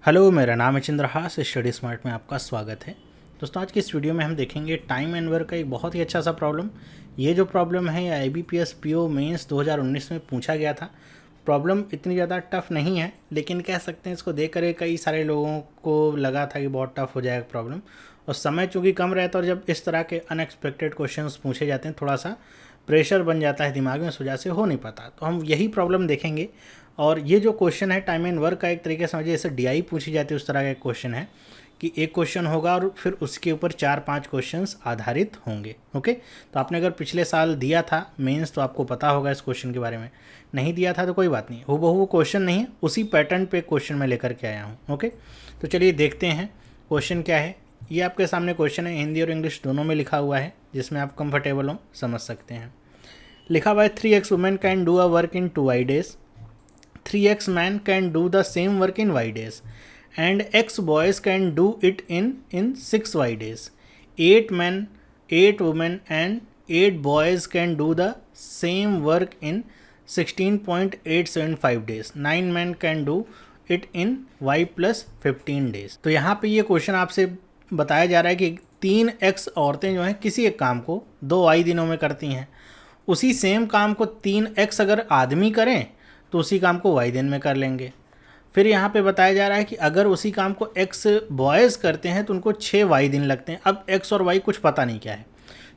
Hello, मेरा नाम है चंद्रहास। स्टडी स्मार्ट में आपका स्वागत है। दोस्तों, आज की इस वीडियो में हम देखेंगे टाइम एंड वर्क का एक बहुत ही अच्छा सा प्रॉब्लम। ये जो प्रॉब्लम है IBPS PO मेंस 2019 में पूछा गया था। प्रॉब्लम इतनी ज़्यादा टफ नहीं है, लेकिन कह सकते हैं इसको देख कर कई सारे लोगों को लगा था कि बहुत टफ हो जाएगा प्रॉब्लम। और समय चूँकि कम रहता है और जब इस तरह के अनएक्सपेक्टेड क्वेश्चंस पूछे जाते हैं, थोड़ा सा प्रेशर बन जाता है दिमाग में, इस वजह से हो नहीं पाता। तो हम यही प्रॉब्लम देखेंगे। और ये जो क्वेश्चन है टाइम एंड वर्क का, एक तरीके से समझिए जैसे DI पूछी जाती है उस तरह का एक क्वेश्चन है कि एक क्वेश्चन होगा और फिर उसके ऊपर 4-5 क्वेश्चंस आधारित होंगे। ओके, तो आपने अगर पिछले साल दिया था मेंस तो आपको पता होगा इस क्वेश्चन के बारे में। नहीं दिया था तो कोई बात नहीं, हूबहू क्वेश्चन नहीं है, उसी पैटर्न पे क्वेश्चन मैं लेकर के आया हूँ। ओके, तो चलिए देखते हैं क्वेश्चन क्या है। ये आपके सामने क्वेश्चन है, हिंदी और इंग्लिश दोनों में लिखा हुआ है, जिसमें आप कंफर्टेबल हो, समझ सकते हैं। लिखा हुआ है 3x women can do a work in 2 days, 3x man can do the same work in y days, and x boys can do it in 6 y days. 8 men, 8 women and 8 boys can do the same work in 16.875 days. 9 men can do it in y plus 15 days. तो यहाँ पे ये question आपसे बताया जा रहा है कि 3x औरतें जो हैं किसी एक काम को 2y दिनों में करती हैं। उसी सेम काम को 3x अगर आदमी करें तो उसी काम को y दिन में कर लेंगे। फिर यहाँ पे बताया जा रहा है कि अगर उसी काम को x बॉयज़ करते हैं तो उनको 6y दिन लगते हैं। अब x और y कुछ पता नहीं क्या है।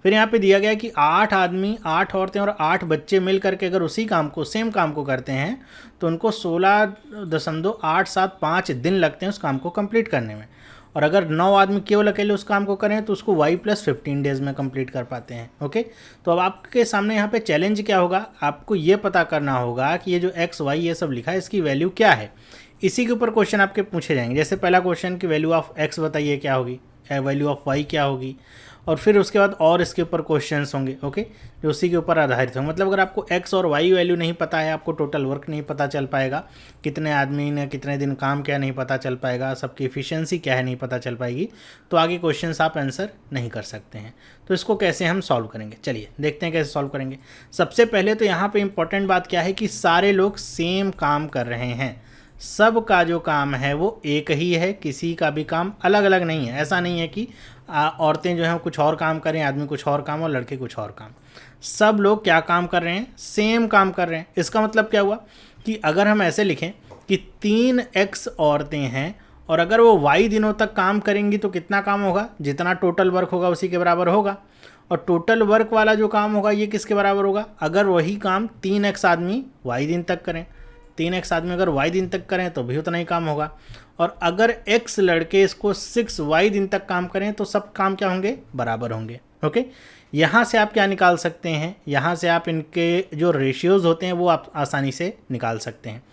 फिर यहाँ पे दिया गया कि 8 आदमी, 8 औरतें और 8 बच्चे मिल करके अगर उसी काम को, सेम काम को करते हैं तो उनको 16.875 दिन लगते हैं उस काम को कंप्लीट करने में। और अगर 9 आदमी केवल अकेले उस काम को करें तो उसको y plus 15 डेज़ में कंप्लीट कर पाते हैं। ओके, तो अब आपके सामने यहाँ पे चैलेंज क्या होगा, आपको ये पता करना होगा कि ये जो x y ये सब लिखा है इसकी वैल्यू क्या है। इसी के ऊपर क्वेश्चन आपके पूछे जाएंगे। जैसे पहला क्वेश्चन की वैल्यू ऑफ x बताइए क्या होगी, वैल्यू ऑफ y क्या होगी, और फिर उसके बाद और इसके ऊपर क्वेश्चंस होंगे। ओके, जो उसी के ऊपर आधारित होंगे। मतलब अगर आपको x और y वैल्यू नहीं पता है, आपको टोटल वर्क नहीं पता चल पाएगा, कितने आदमी ने कितने दिन काम किया नहीं पता चल पाएगा, सबकी एफिशिएंसी क्या है नहीं पता चल पाएगी, तो आगे क्वेश्चंस आप आंसर नहीं कर सकते हैं। तो इसको कैसे हम सॉल्व करेंगे, चलिए देखते हैं कैसे सॉल्व करेंगे। सबसे पहले तो यहाँ पर इंपॉर्टेंट बात क्या है कि सारे लोग सेम काम कर रहे हैं। सब का जो काम है वो एक ही है, किसी का भी काम अलग अलग नहीं है। ऐसा नहीं है कि औरतें जो हैं कुछ और काम करें, आदमी कुछ और काम और लड़के कुछ और काम। सब लोग क्या काम कर रहे हैं, सेम काम कर रहे हैं। इसका मतलब क्या हुआ कि अगर हम ऐसे लिखें कि 3x औरतें हैं और अगर वो y दिनों तक काम करेंगी तो कितना काम होगा, जितना टोटल वर्क होगा उसी के बराबर होगा। और टोटल वर्क वाला जो काम होगा ये किसके बराबर होगा, अगर वही काम 3x आदमी y दिन तक करें, 3x आदमी अगर y दिन तक करें तो भी उतना ही काम होगा। और अगर x लड़के इसको 6y दिन तक काम करें तो सब काम क्या होंगे, बराबर होंगे। ओके, यहाँ से आप क्या निकाल सकते हैं, यहाँ से आप इनके जो रेशियोज़ होते हैं वो आप आसानी से निकाल सकते हैं।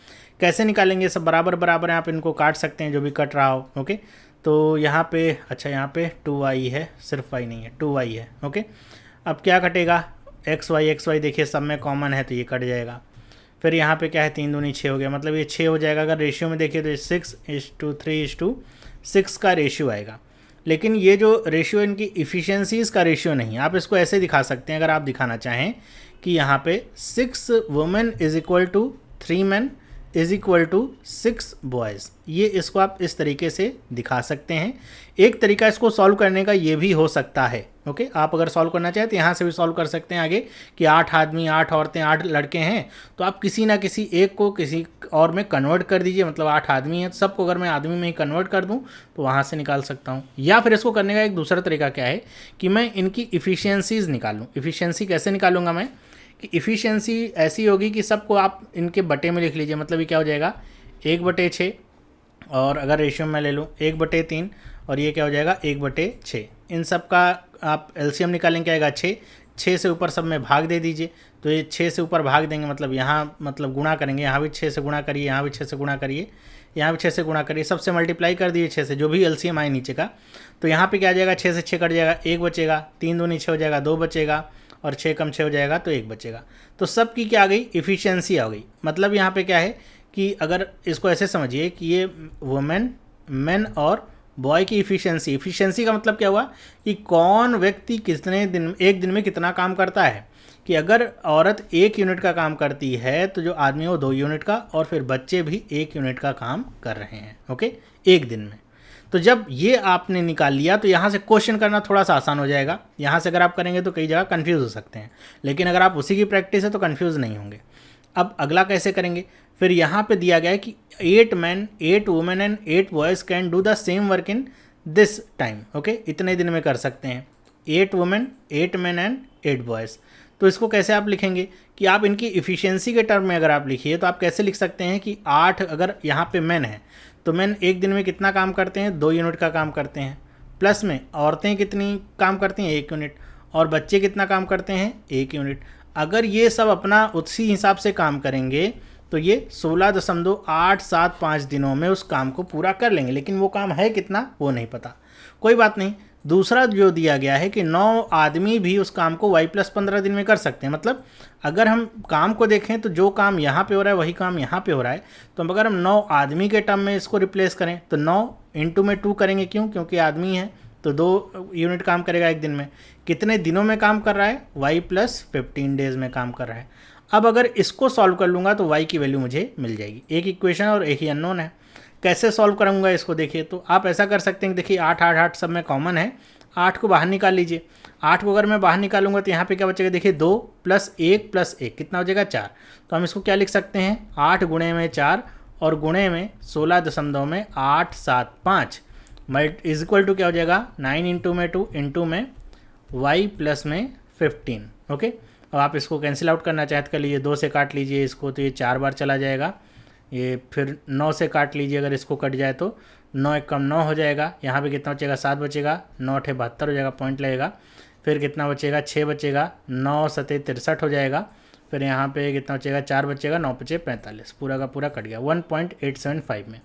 कैसे निकालेंगे, सब बराबर बराबर हैं, आप इनको काट सकते हैं जो भी कट रहा हो। ओके, तो यहाँ पे अच्छा यहाँ पे 2y है, सिर्फ y नहीं है, 2y है। ओके, अब क्या कटेगा, x y देखिए सब में कॉमन है तो ये कट जाएगा। फिर यहाँ पे क्या है, 3 दूनी 6 हो गया, मतलब ये 6 हो जाएगा। अगर रेशियो में देखिए तो 6:3:6 का रेशियो आएगा। लेकिन ये जो रेशियो इनकी इफ़िशियंसीज़ का रेशियो नहीं, आप इसको ऐसे दिखा सकते हैं अगर आप दिखाना चाहें कि यहाँ पे 6 women is equal to 3 man is equal to 6 boys. ये इसको आप इस तरीके से दिखा सकते हैं। एक तरीका इसको सॉल्व करने का ये भी हो सकता है। ओके, आप अगर सॉल्व करना चाहें तो यहाँ से भी सॉल्व कर सकते हैं आगे कि 8 आदमी, 8 औरतें, 8 लड़के हैं, तो आप किसी ना किसी एक को किसी और में कन्वर्ट कर दीजिए। मतलब 8 आदमी हैं तो सबको अगर मैं आदमी में ही कन्वर्ट कर दूँ तो वहाँ से निकाल सकता हूँ। या फिर इसको करने का एक दूसरा तरीका क्या है कि मैं इनकी इफ़िशियंसीज़ निकालूँ। इफ़िशियंसी कैसे निकालूंगा मैं कि इफ़िशियंसी ऐसी होगी कि सबको आप इनके बटे में लिख लीजिए। मतलब ये क्या हो जाएगा, 1/6, और अगर रेशियो में ले लूँ 1/3, और ये क्या हो जाएगा 1/6। इन सब का आप एलसीएम निकालेंगे, क्या आएगा 6। 6 से ऊपर सब में भाग दे दीजिए, तो ये 6 से ऊपर भाग देंगे, मतलब यहाँ मतलब गुणा करेंगे, यहाँ भी 6 से गुणा करिए, यहाँ भी 6 से गुणा करिए, यहाँ भी 6 से गुणा करिए, सबसे मल्टीप्लाई कर दीजिए 6 से, जो भी एलसीएम आए नीचे का। तो यहाँ पे क्या आ जाएगा, 6 से 6 कट जाएगा, 1 बचेगा, 3 दूनी 6 हो जाएगा, 2 बचेगा, और 6 कम 6 हो जाएगा तो 1 बचेगा। तो सब की क्या आ गई, इफ़िशियंसी आ गई। मतलब यहाँ पे क्या है कि अगर इसको ऐसे समझिए कि ये वुमेन, मेन और बॉय की इफ़िशियंसी का मतलब क्या हुआ कि कौन व्यक्ति कितने दिन, एक दिन में कितना काम करता है। कि अगर औरत 1 यूनिट का काम करती है तो जो आदमी है वो 2 यूनिट का, और फिर बच्चे भी 1 यूनिट का काम कर रहे हैं, ओके, एक दिन में। तो जब ये आपने निकाल लिया तो यहाँ से क्वेश्चन करना थोड़ा सा आसान हो जाएगा। यहाँ से अगर आप करेंगे तो कई जगह कन्फ्यूज़ हो सकते हैं, लेकिन अगर आप उसी की प्रैक्टिस है तो कन्फ्यूज़ नहीं होंगे। अब अगला कैसे करेंगे, फिर यहाँ पे दिया गया है कि 8 men 8 women and 8 boys can do the same work in this time, okay, इतने दिन में कर सकते हैं। 8 women 8 men एंड 8 boys। तो इसको कैसे आप लिखेंगे कि आप इनकी इफ़िशियंसी के टर्म में अगर आप लिखिए तो आप कैसे लिख सकते हैं कि 8, अगर यहाँ पे मैन है तो मैन एक दिन में कितना काम करते हैं, 2 यूनिट का काम करते हैं, प्लस में औरतें कितनी काम करती हैं, 1 यूनिट, और बच्चे कितना काम करते हैं, 1 यूनिट। अगर ये सब अपना उसी हिसाब से काम करेंगे तो ये 16.875 दिनों में उस काम को पूरा कर लेंगे, लेकिन वो काम है कितना वो नहीं पता, कोई बात नहीं। दूसरा जो दिया गया है कि 9 आदमी भी उस काम को y+15 दिन में कर सकते हैं। मतलब अगर हम काम को देखें तो जो काम यहाँ पे हो रहा है वही काम यहाँ पे हो रहा है, तो अगर हम 9 आदमी के टर्म में इसको रिप्लेस करें तो 9 × में 2 करेंगे, क्यों, क्योंकि आदमी है तो 2 यूनिट काम करेगा एक दिन में। कितने दिनों में काम कर रहा है, y+15 डेज में काम कर रहा है। अब अगर इसको सॉल्व कर लूँगा तो y की वैल्यू मुझे मिल जाएगी। एक इक्वेशन और एक ही अननोन है। कैसे सॉल्व करूँगा इसको, देखिए, तो आप ऐसा कर सकते हैं, देखिए 8 8 8 सब में कॉमन है, 8 को बाहर निकाल लीजिए। 8 को अगर मैं बाहर निकालूंगा तो यहाँ पे क्या बचेगा, देखिए 2 + 1 + 1 कितना हो जाएगा, 4। तो हम इसको क्या लिख सकते हैं, 8 गुणे में 4 और गुणे में 16.875 इज इक्वल टू क्या हो जाएगा, 9 × में 2 × में y+ में 15, ओके। अब आप इसको कैंसिल आउट करना चाहते कर लीजिए, 2 से काट लीजिए इसको तो ये 4 बार चला जाएगा, ये फिर 9 से काट लीजिए, अगर इसको कट जाए तो 9 × 9 हो जाएगा, यहाँ पे कितना बचेगा, 7 बचेगा, 9 × 8 72 हो जाएगा, पॉइंट लगेगा। फिर कितना बचेगा, 6 बचेगा, 9 × 7 63 हो जाएगा। फिर यहाँ पे कितना बचेगा, 4 बचेगा, 9 × 5 45, पूरा का पूरा कट गया 1.875 में।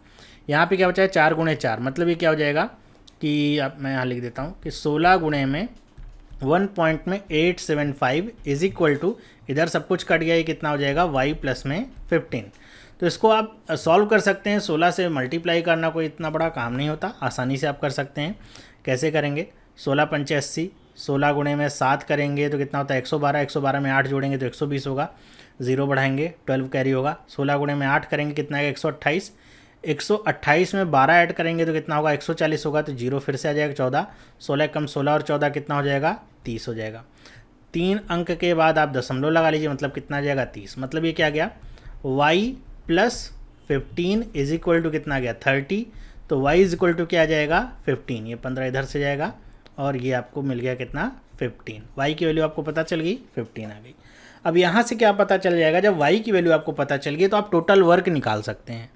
यहाँ पे क्या बचा है, 4 × 4, मतलब ये क्या हो जाएगा कि अब मैं यहाँ लिख देता हूँ कि 16 गुणे में 1.875 इज इक्वल टू, इधर सब कुछ कट गया, ये कितना हो जाएगा, y+ में 15। तो इसको आप सॉल्व कर सकते हैं, 16 से मल्टीप्लाई करना कोई इतना बड़ा काम नहीं होता, आसानी से आप कर सकते हैं। कैसे करेंगे, 16 × 5 = 80, 16 गुणे में 7 करेंगे तो कितना होता है, 112, 112 में 8 जोड़ेंगे तो 120 होगा, 0 बढ़ाएंगे 12 कैरी होगा। 16 गुणे में 8 करेंगे कितना है, 128, 128 में 12 ऐड करेंगे तो कितना होगा, 140 होगा, तो 0 फिर से आ जाएगा 14, 16 कम 16 और 14 कितना हो जाएगा, 30 हो जाएगा। 3 अंक के बाद आप दशमलव लगा लीजिए, मतलब कितना आ जाएगा, 30। मतलब ये क्या गया, y+15 इज इक्वल टू कितना गया, 30। तो y इज इक्वल टू क्या आ जाएगा, 15, ये 15 इधर से जाएगा और ये आपको मिल गया कितना, 15। y की वैल्यू आपको पता चल गई, 15 आ गई। अब यहाँ से क्या पता चल जाएगा, जब y की वैल्यू आपको पता चल गई तो आप टोटल वर्क निकाल सकते हैं।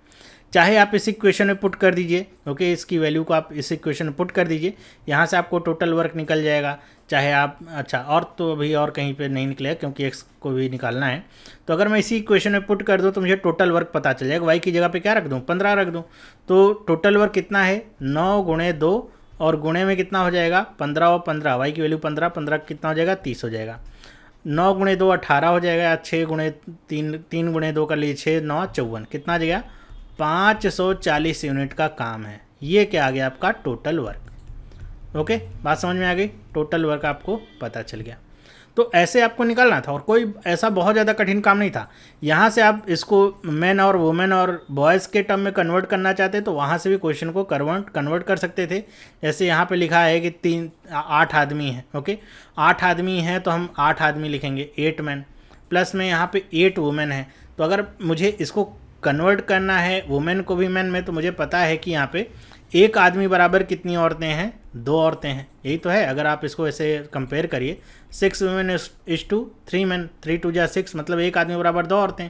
चाहे आप इस इक्वेशन में पुट कर दीजिए, ओके, इसकी वैल्यू को आप इस इक्वेशन में पुट कर दीजिए, यहाँ से आपको टोटल वर्क निकल जाएगा। चाहे आप, अच्छा, और तो अभी और कहीं पे नहीं निकलेगा क्योंकि एक्स को भी निकालना है। तो अगर मैं इसी इक्वेशन में पुट कर दूँ तो मुझे टोटल वर्क पता चल जाएगा। वाई की जगह पे क्या रख दूँ, 15 रख दूँ, तो टोटल वर्क कितना है, 9 × 2 और गुणे में कितना हो जाएगा, 15 और 15, वाई की वैल्यू 15, 15 कितना हो जाएगा, 30 हो जाएगा। 9 × 2 18 हो जाएगा, 6 × 3 3 × 2 कर लीजिए, 6 9 54, कितना आ जाएगा, 540 यूनिट का काम है। ये क्या आ गया आपका टोटल वर्क, ओके, बात समझ में आ गई, टोटल वर्क आपको पता चल गया। तो ऐसे आपको निकालना था और कोई ऐसा बहुत ज़्यादा कठिन काम नहीं था। यहाँ से आप इसको मैन और वुमेन और बॉयज़ के टर्म में कन्वर्ट करना चाहते तो वहाँ से भी क्वेश्चन को कन्वर्ट कर सकते थे। जैसे यहाँ पे लिखा है कि 8 आदमी हैं, ओके, 8 आदमी हैं तो हम 8 आदमी लिखेंगे, 8 मैन, प्लस में यहाँ पे 8 वुमेन है। तो अगर मुझे इसको कन्वर्ट करना है वुमेन को भी मैन में, तो मुझे पता है कि यहाँ पे एक आदमी बराबर कितनी औरतें हैं, 2 औरतें हैं, यही तो है। अगर आप इसको ऐसे कंपेयर करिए, 6 वुमेन इज टू 3 मैन, 3 × 2 = 6, मतलब एक आदमी बराबर 2 औरतें।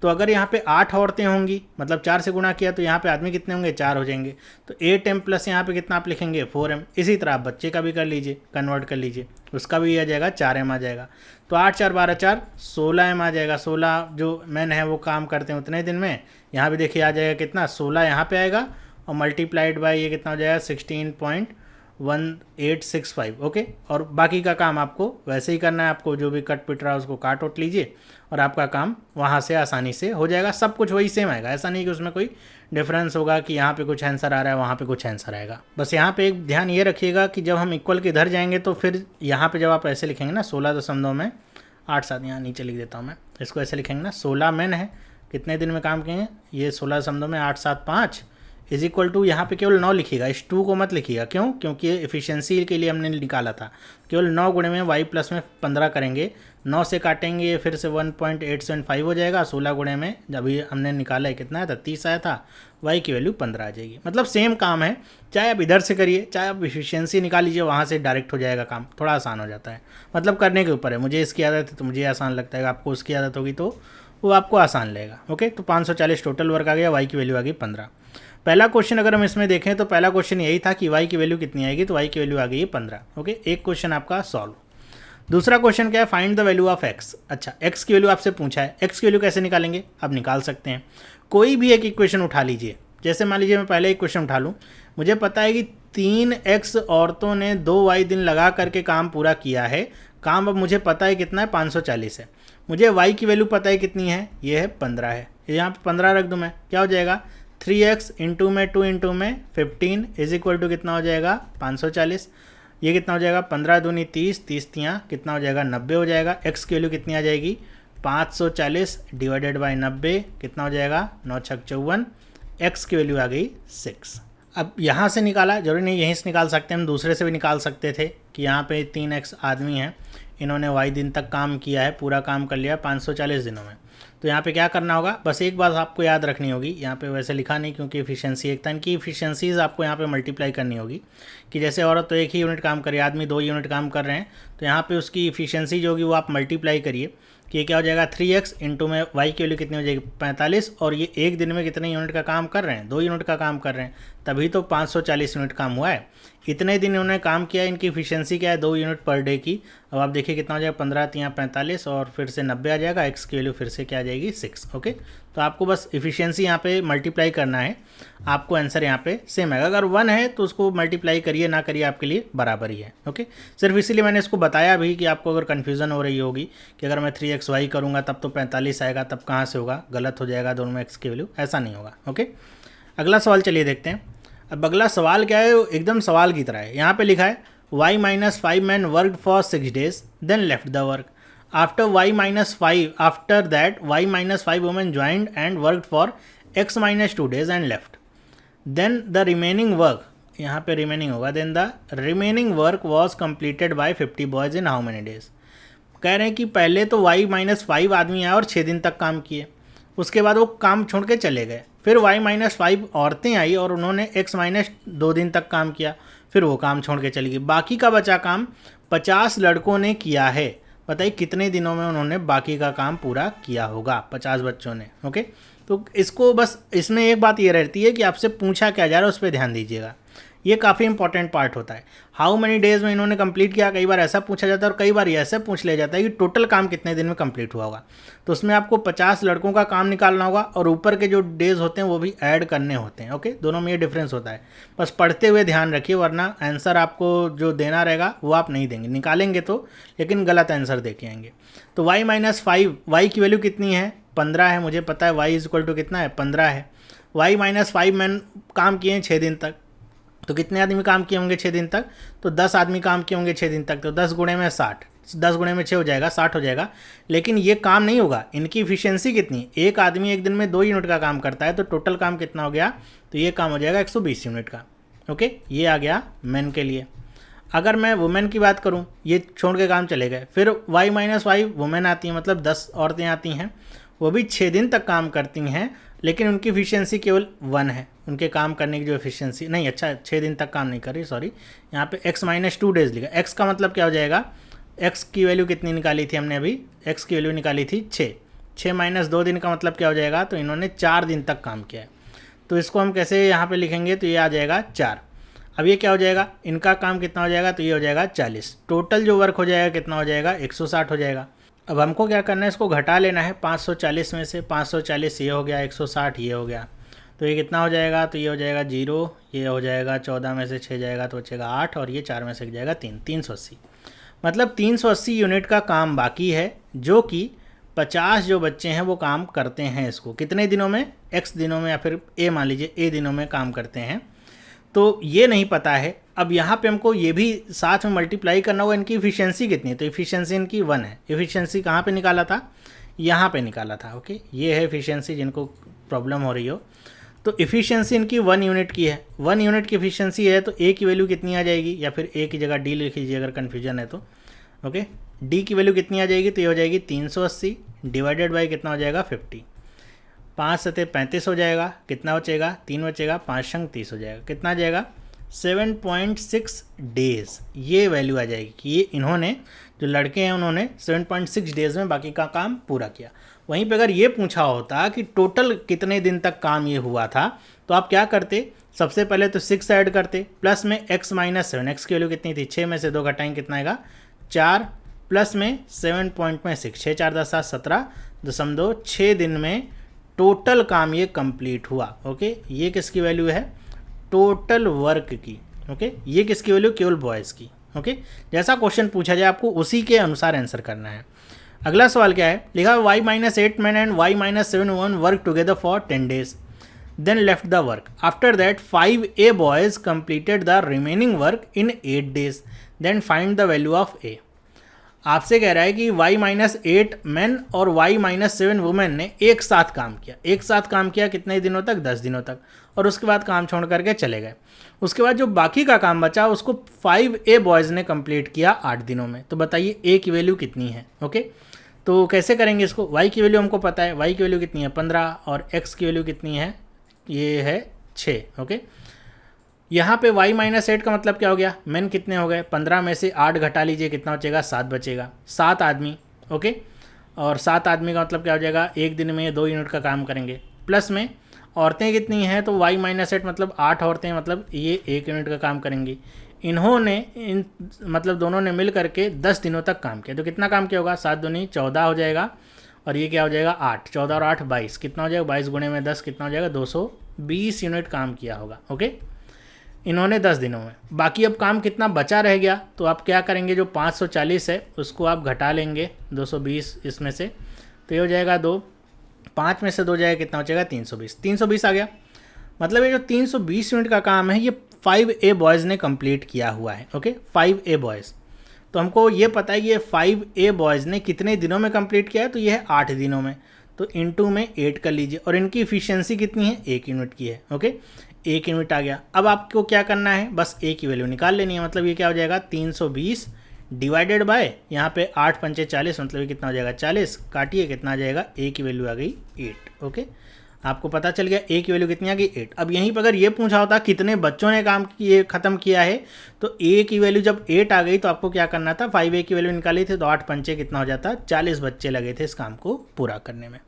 तो अगर यहाँ पे 8 औरतें होंगी, मतलब 4 से गुणा किया तो यहाँ पे आदमी कितने होंगे, 4 हो जाएंगे। तो 8m प्लस यहाँ पे कितना आप लिखेंगे, 4m। इसी तरह आप बच्चे का भी कर लीजिए, कन्वर्ट कर लीजिए, उसका भी आ जाएगा 4m आ जाएगा। तो 8 4 12 4 16m आ जाएगा। 16 जो मैन है वो काम करते हैं उतने दिन में। यहाँ भी देखिए आ जाएगा कितना, 16 यहाँ पे आएगा और मल्टीप्लाइड बाय ये कितना हो जाएगा, 16.1865, ओके। और बाकी का काम आपको वैसे ही करना है, आपको जो भी कट पिट रहा है उसको काट उट लीजिए और आपका काम वहाँ से आसानी से हो जाएगा। सब कुछ वही सेम आएगा, ऐसा नहीं कि उसमें कोई डिफरेंस होगा कि यहाँ पे कुछ आंसर आ रहा है वहाँ पे कुछ आंसर आएगा। बस यहाँ पे एक ध्यान ये रखिएगा कि जब हम इक्वल के इधर जाएंगे तो फिर यहाँ पे जब आप ऐसे लिखेंगे ना 16 दशमलव में 8-7 यहाँ नीचे लिख देता हूँ मैं, इसको ऐसे लिखेंगे ना, 16 मैन है, कितने दिन में काम किए हैं, ये 16 समझो में 8-7-5 इज इक्वल टू, यहाँ पे केवल 9 लिखिएगा, इस 2 को मत लिखिएगा, क्यों, क्योंकि ये एफिशिएंसी के लिए हमने निकाला था। केवल 9 गुणे में y प्लस में 15 करेंगे, 9 से काटेंगे फिर से 1.875 हो जाएगा, 16 गुणे में अभी हमने निकाला है कितना आया था, 30 आया था, y की वैल्यू 15 आ जाएगी। मतलब सेम काम है, चाहे आप इधर से करिए, चाहे आप एफिशिएंसी निकाल लीजिए, वहाँ से डायरेक्ट हो जाएगा काम, थोड़ा आसान हो जाता है, मतलब करने के ऊपर है। मुझे इसकी आदत है तो मुझे आसान लगता है, आपको उसकी आदत होगी तो वो आपको आसान लगेगा। ओके, तो 540 टोटल वर्क आ गया, y की वैल्यू आ गई 15। पहला क्वेश्चन अगर हम इसमें देखें तो पहला क्वेश्चन यही था कि y की वैल्यू कितनी आएगी, तो y की वैल्यू आ गई है 15। ओके, एक क्वेश्चन आपका सॉल्व। दूसरा क्वेश्चन क्या है, find the value of x। अच्छा, x की वैल्यू आपसे पूछा है, x की वैल्यू कैसे निकालेंगे, आप निकाल सकते हैं। कोई भी एक इक्वेशन उठा लीजिए, जैसे मान लीजिए मैं पहले एक क्वेश्चन उठा लूँ, मुझे पता है कि 3x औरतों ने 2y दिन लगा करके काम पूरा किया है, काम अब मुझे पता है कितना है, 540 है। मुझे y की वैल्यू पता है कितनी है, ये है 15 है, यहाँ पे 15 रख दूँ मैं, क्या हो जाएगा, 3x इंटू में 2 इंटू में 15 इज इक्वल टू कितना हो जाएगा, 540। ये कितना हो जाएगा, 15 दूनी 30, 30 तियाँ कितना हो जाएगा, 90 हो जाएगा। x की वैल्यू कितनी आ जाएगी, 540 डिवाइडेड बाई 90 कितना हो जाएगा, 9 छक 54, x की वैल्यू आ गई 6। अब यहाँ से निकाला, जरूरी नहीं यहीं से निकाल सकते, हम दूसरे से भी निकाल सकते थे कि यहाँ पे 3x आदमी हैं, इन्होंने y दिन तक काम किया है, पूरा काम कर लिया 540 दिनों में। तो यहाँ पे क्या करना होगा, बस एक बात आपको याद रखनी होगी, यहाँ पे वैसे लिखा नहीं क्योंकि एफिशिएंसी एक था, इनकी एफिशिएंसीज आपको यहाँ पे मल्टीप्लाई करनी होगी कि जैसे औरत तो 1 ही यूनिट काम कर रही है, आदमी 2 यूनिट काम कर रहे हैं, तो यहाँ पे उसकी एफिशिएंसी जो होगी वो आप मल्टीप्लाई करिए कि ये क्या हो जाएगा, 3x इंटू में y की वैल्यू कितनी हो जाएगी, 45, और ये एक दिन में कितने यूनिट का काम कर रहे हैं, 2 यूनिट का काम कर रहे हैं, तभी तो 540 यूनिट काम हुआ है। इतने दिन उन्होंने काम किया, इनकी एफिशिएंसी क्या है, 2 यूनिट पर डे की। अब आप देखिए कितना हो जाएगा, 15 तियाँ 45 और फिर से 90 आ जाएगा, x की वैल्यू फिर से क्या आ जाएगी, 6। ओके, तो आपको बस एफिशिएंसी यहाँ पे मल्टीप्लाई करना है, आपको आंसर यहाँ पे सेम है। अगर 1 है तो उसको मल्टीप्लाई करिए ना करिए, आपके लिए बराबर ही है। ओके, सिर्फ इसीलिए मैंने इसको बताया भी कि आपको अगर कन्फ्यूज़न हो रही होगी कि अगर मैं 3xy करूँगा तब तो 45 आएगा, तब कहाँ से होगा, गलत हो जाएगा दोनों में x की वैल्यू, ऐसा नहीं होगा। ओके, अगला सवाल चलिए देखते हैं। अब अगला सवाल क्या है, एकदम सवाल की तरह है। यहाँ पे लिखा है y minus 5 man worked for 6 days then left the work, after y minus 5, after that y minus 5 women joined and worked for x minus 2 days and left, then the remaining work, यहाँ पे remaining होगा, then the remaining work was completed by 50 boys in how many days. कह रहे हैं कि पहले तो y minus 5 आदमी आए और 6 दिन तक काम किए, उसके बाद वो काम छोड़ के चले गए, फिर y माइनस 5 औरतें आई और उन्होंने x माइनस 2 दिन तक काम किया, फिर वो काम छोड़ के चली गई। बाकी का बचा काम 50 लड़कों ने किया है, बताइए कितने दिनों में उन्होंने बाकी का काम पूरा किया होगा, 50 बच्चों ने। ओके, तो इसको बस, इसमें एक बात ये रहती है कि आपसे पूछा क्या जा रहा है उस पर ध्यान दीजिएगा, ये काफ़ी इंपॉर्टेंट पार्ट होता है। हाउ मेनी डेज़ में इन्होंने कंप्लीट किया, कई बार ऐसा पूछा जाता है और कई बार ये ऐसे पूछ लिया जाता है कि टोटल काम कितने दिन में कंप्लीट हुआ होगा, तो उसमें आपको 50 लड़कों का काम निकालना होगा और ऊपर के जो डेज़ होते हैं वो भी ऐड करने होते हैं। ओके, दोनों में ये डिफरेंस होता है, बस पढ़ते हुए ध्यान रखिए, वरना आंसर आपको जो देना रहेगा वो आप नहीं देंगे, निकालेंगे तो, लेकिन गलत आंसर दे के आएंगे। तो y माइनस 5, y की वैल्यू कितनी है, 15 है, मुझे पता है y इज इक्वल टू कितना है, 15 है। y माइनस 5 मैन काम किए हैं 6 दिन तक, तो कितने आदमी काम किए होंगे 6 दिन तक, तो 10 आदमी काम किए होंगे 6 दिन तक, तो 10 गुणे में 60, 10 गुणे में 6 हो जाएगा, 60 हो जाएगा। लेकिन ये काम नहीं होगा, इनकी इफिशियंसी कितनी, एक आदमी एक दिन में 2 यूनिट का काम करता है, तो टोटल काम कितना हो गया, तो ये काम हो जाएगा 120 यूनिट का। ओके, ये आ गया मैन के लिए। अगर मैं वुमेन की बात करूं, ये छोड़ के काम चले गए, फिर y माइनस 5 वुमेन आती हैं, मतलब 10 औरतें आती हैं, वो भी 6 दिन तक काम करती हैं, लेकिन उनकी एफिशिएंसी केवल 1 है, उनके काम करने की जो एफिशिएंसी नहीं, अच्छा 6 दिन तक काम नहीं कर रही, सॉरी, यहाँ पे x माइनस 2 डेज़ लिखा। x का मतलब क्या हो जाएगा, x की वैल्यू कितनी निकाली थी हमने अभी, x की वैल्यू निकाली थी 6 माइनस 2 दिन का मतलब क्या हो जाएगा, तो इन्होंने 4 दिन तक काम किया है, तो इसको हम कैसे यहाँ पे लिखेंगे, तो ये आ जाएगा 4। अब ये क्या हो जाएगा, इनका काम कितना हो जाएगा, तो ये हो जाएगा 40, टोटल जो वर्क हो जाएगा कितना हो जाएगा, 160 हो जाएगा। अब हमको क्या करना है, इसको घटा लेना है 540 में से, 540 ये हो गया, 160 ये हो गया, तो ये कितना हो जाएगा, तो ये हो जाएगा 0, ये हो जाएगा 14 में से 6 जाएगा तो बचेगा 8, और ये 4 में से जाएगा 3, 380। मतलब 380 यूनिट का काम बाकी है, जो कि 50 जो बच्चे हैं वो काम करते हैं, इसको कितने दिनों में, x दिनों में, या फिर a मान लीजिए a दिनों में काम करते हैं। तो ये नहीं पता है। अब यहाँ पे हमको ये भी साथ में मल्टीप्लाई करना होगा इनकी इफिशियंसी कितनी है, तो इफिशियंसी इनकी 1 है। इफिशियंसी कहाँ पे निकाला था, यहाँ पे निकाला था। ओके, ये है इफिशियंसी जिनको प्रॉब्लम हो रही हो। तो इफिशियंसी इनकी 1 यूनिट की है, 1 यूनिट की इफिशियंसी है, तो ए की वैल्यू कितनी आ जाएगी, या फिर ए की जगह डी लिख लीजिए अगर कन्फ्यूजन है तो। ओके, डी की वैल्यू कितनी आ जाएगी, तो ये हो जाएगी 380 डिवाइडेड बाई कितना हो जाएगा 50। 5 सते 35 हो जाएगा, कितना बचेगा 3 बचेगा, 5 संग 30 हो जाएगा, कितना आ जाएगा 7.6 डेज़। ये वैल्यू आ जाएगी कि ये इन्होंने जो लड़के हैं उन्होंने 7.6 डेज़ में बाकी का काम पूरा किया। वहीं पे अगर ये पूछा होता कि टोटल कितने दिन तक काम ये हुआ था, तो आप क्या करते, सबसे पहले तो 6 ऐड करते, प्लस में x माइनस 7, एक्स की वैल्यू कितनी थी 6 में से 2 घटाएंगे कितना आएगा 4, प्लस में 7.6, 6 4 10 7 17.6 दिन में टोटल काम ये कंप्लीट हुआ। ओके, ये किसकी वैल्यू है, टोटल वर्क की। ओके, ये किसकी वैल्यू, केवल बॉयज़ की। ओके, जैसा क्वेश्चन पूछा जाए आपको उसी के अनुसार आंसर करना है। अगला सवाल क्या है, लिखा है y-8 men and y-7 women work together for 10 days, then left the work. After that 5 A boys completed the remaining work in 8 days, then find the value of A. आपसे कह रहा है कि y-8 men और y-7 women ने एक साथ काम किया, एक साथ काम किया कितने दिनों तक, 10 दिनों तक, और उसके बाद काम छोड़ करके चले गए। उसके बाद जो बाकी का काम बचा उसको 5A बॉयज़ ने कंप्लीट किया 8 दिनों में। तो बताइए A की वैल्यू कितनी है। ओके, तो कैसे करेंगे इसको, y की वैल्यू हमको पता है, y की वैल्यू कितनी है 15, और x की वैल्यू कितनी है, ये है 6। ओके, यहाँ पे y-8 का मतलब क्या हो गया, मैन कितने हो गए, 15 में से 8 घटा लीजिए कितना बचेगा 7 बचेगा, 7 आदमी। ओके, और 7 आदमी का मतलब क्या हो जाएगा, एक दिन में 2 यूनिट का काम करेंगे। प्लस में औरतें कितनी हैं, तो y-8 मतलब 8 औरतें, मतलब ये 1 यूनिट का काम करेंगी। इन्होंने मतलब दोनों ने मिल करके 10 दिनों तक काम किया, तो कितना काम किया होगा, 7 दूनी 14 हो जाएगा, और ये क्या हो जाएगा 8, 14 और 8 22, कितना हो जाएगा 22 गुणे में 10 कितना हो जाएगा 220 यूनिट काम किया होगा। ओके, इन्होंने 10 दिनों में। बाकी अब काम कितना बचा रह गया, तो आप क्या करेंगे, जो 540 है उसको आप घटा लेंगे 220 इसमें से, तो ये हो जाएगा 2, 5 में से 2 जाएगा कितना बचेगा 320, 320 आ गया। मतलब ये जो 320 यूनिट का काम है ये 5A बॉयज़ ने कंप्लीट किया हुआ है। ओके, 5A बॉयज़, तो हमको ये पता है कि ये 5A बॉयज़ ने कितने दिनों में कंप्लीट किया है, तो ये है 8 दिनों में, तो इनटू में 8 कर लीजिए, और इनकी इफिशियंसी कितनी है 1 यूनिट की है। ओके, 1 यूनिट आ गया। अब आपको क्या करना है, बस A की वैल्यू निकाल लेनी है। मतलब ये क्या हो जाएगा 320 डिवाइडेड बाय यहाँ पे 8 पंचे 40, मतलब ये कितना हो जाएगा 40, काटिए कितना आ जाएगा, A की वैल्यू आ गई 8। ओके, आपको पता चल गया A की वैल्यू कितनी आ गई 8। अब यहीं पर अगर ये पूछा होता कितने बच्चों ने काम किए ख़त्म किया है, तो A की वैल्यू जब 8 आ गई तो आपको क्या करना था, 5A की वैल्यू निकाली थी, तो 8 पंचे कितना हो जाता, 40 बच्चे लगे थे इस काम को पूरा करने में।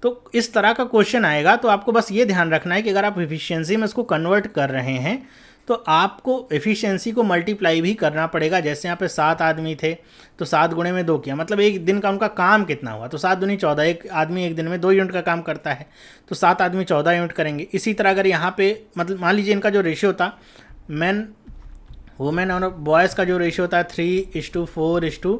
तो इस तरह का क्वेश्चन आएगा, तो आपको बस ये ध्यान रखना है कि अगर आप एफिशिएंसी में इसको कन्वर्ट कर रहे हैं तो आपको एफिशिएंसी को मल्टीप्लाई भी करना पड़ेगा। जैसे यहाँ पे 7 आदमी थे तो 7 गुणे में 2 किया, मतलब एक दिन का उनका काम कितना हुआ, तो 7 दूनी 14, एक आदमी एक दिन में 2 यूनिट का काम करता है, तो 7 आदमी 14 यूनिट करेंगे। इसी तरह अगर यहाँ पे मतलब मान लीजिए इनका जो रेशियो था मैन वुमेन और बॉयज़ का जो रेशियो होता है 3:4:2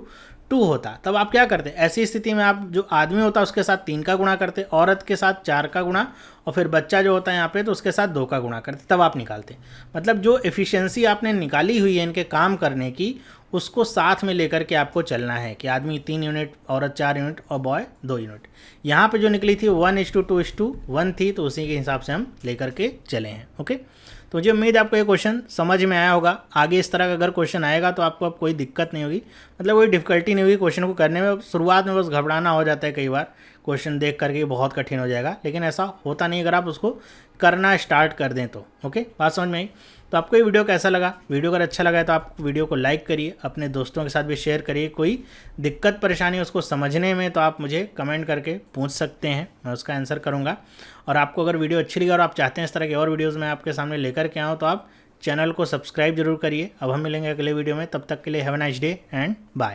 होता, तब आप क्या करते, ऐसी स्थिति में आप जो आदमी होता है उसके साथ 3 का गुणा करते, औरत के साथ 4 का गुणा, और फिर बच्चा जो होता है यहाँ पे तो उसके साथ 2 का गुणा करते, तब आप निकालते। मतलब जो एफिशिएंसी आपने निकाली हुई है इनके काम करने की, उसको साथ में लेकर के आपको चलना है कि आदमी 3 यूनिट, औरत 4 यूनिट और बॉय 2 यूनिट। यहाँ पे जो निकली थी 1:2:1 थी, तो उसी के हिसाब से हम लेकर के चले हैं। ओके, तो मुझे उम्मीद है आपको ये क्वेश्चन समझ में आया होगा। आगे इस तरह का अगर क्वेश्चन आएगा तो आपको अब कोई दिक्कत नहीं होगी, मतलब कोई डिफ़िकल्टी नहीं होगी क्वेश्चन को करने में। शुरुआत में बस घबराना हो जाता है कई बार, क्वेश्चन देख करके बहुत कठिन हो जाएगा, लेकिन ऐसा होता नहीं अगर आप उसको करना स्टार्ट कर दें तो। ओके, बात समझ में आई। तो आपको ये वीडियो कैसा लगा, वीडियो अगर अच्छा लगा है तो आप वीडियो को लाइक करिए, अपने दोस्तों के साथ भी शेयर करिए। कोई दिक्कत परेशानी उसको समझने में तो आप मुझे कमेंट करके पूछ सकते हैं, मैं उसका आंसर करूँगा। और आपको अगर वीडियो अच्छी लगी और आप चाहते हैं इस तरह की और वीडियोज़ मैं आपके सामने लेकर के आऊँ, तो आप चैनल को सब्सक्राइब जरूर करिए। अब हम मिलेंगे अगले वीडियो में, तब तक के लिए have a nice day and bye.